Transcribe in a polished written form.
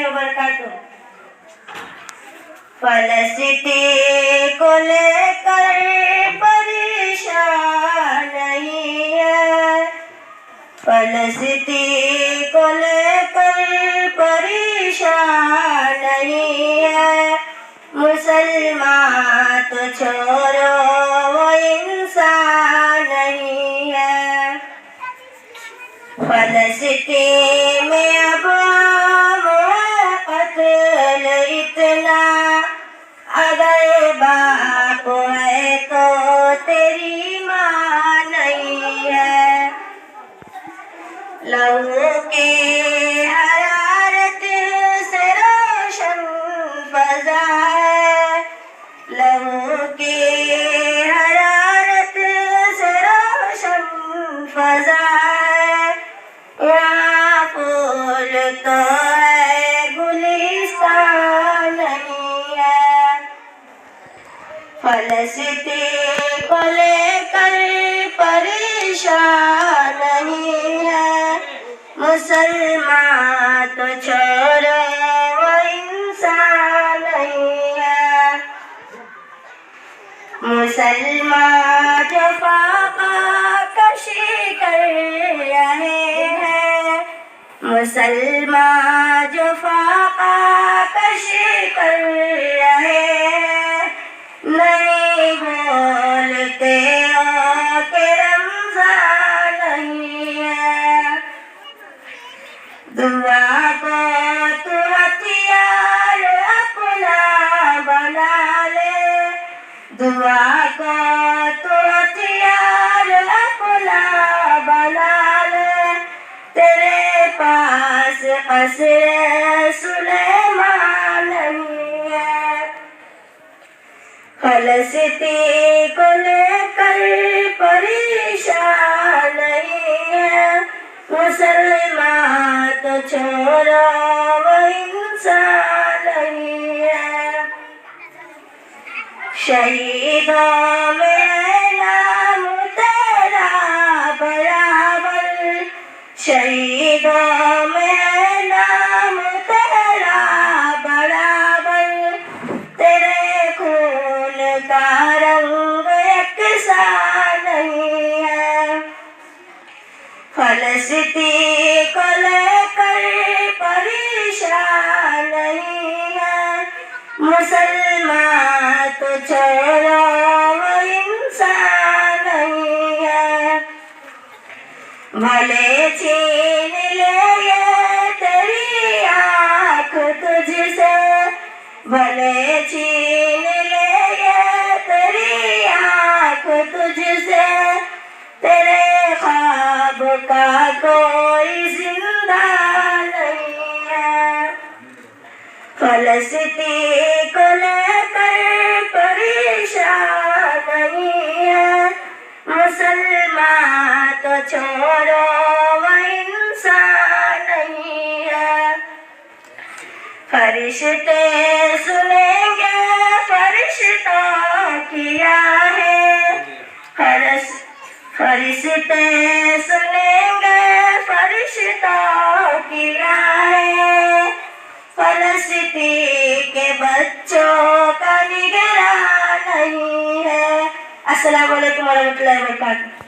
وبرکاتہ۔ فلسطین کو لے کر پریشان نہیں ہے، فلسطین کو لے کر پریشان نہیں ہے، مسلمان تو چھوڑو وہ انسان نہیں ہے۔ فلسطین میں اب قتل اتنا، اگر باپ ہے تو تیری ماں نہیں ہے۔ لہو کی حرارت سے روشن فضا ہے، لہو کی حرارت سے روشن فضا ہے، یہاں پھول تو ہے گلستان نہیں ہے۔ فلسطین کو لے کر پریشان نہیں ہے، مسلمان تو چھوڑو وہ انسان نہیں ہے۔ مسلمان جو فاقہ کشی کر رہے ہیں، مسلمان جو فاقہ کشی کر رہے ہیں، نہیں بولتے ہو کہ رمضان نہیں ہے۔ دعا کو تو ہتھیار اپنا بنا لے، دعا کو تو ہتھیار اپنا بنا لے، تیرے پاس قصر سلیمان نہیں ہے۔ فلسطین کو لے کر پریشان نہیں ہے، مسلمان تو چھوڑو وہ انسان نہیں ہے۔ شہیدوں میں ہے نام تیرا برابر، شہیدوں میں ہے نام تیرا برابر، تیرے خون کا رنگ یکساں نہیں ہے۔ فلسطین کو لے کر پریشان نہیں ہے، مسلمان تو چھوڑو وہ انسان نہیں ہے۔ بھلے چھین لے یہ تیری آنکھ تجھ سے، بھلے چھین لے یہ تیری آنکھ تجھ سے، تیرے خواب کا کوئی زندہ نہیں ہے۔ فلسطین کو لے کر پریشان نہیں ہے، مسلمان تو چھوڑو وہ انسان نہیں ہے۔ فرشتے سنیں گے فرشتوں کی آہیں، فرشتے سنیں گے فرشتوں کی آہیں، فلسطین کے بچوں کا نگراں نہیں ہے۔ السلام علیکم ورحمۃ اللہ وبرکاتہ۔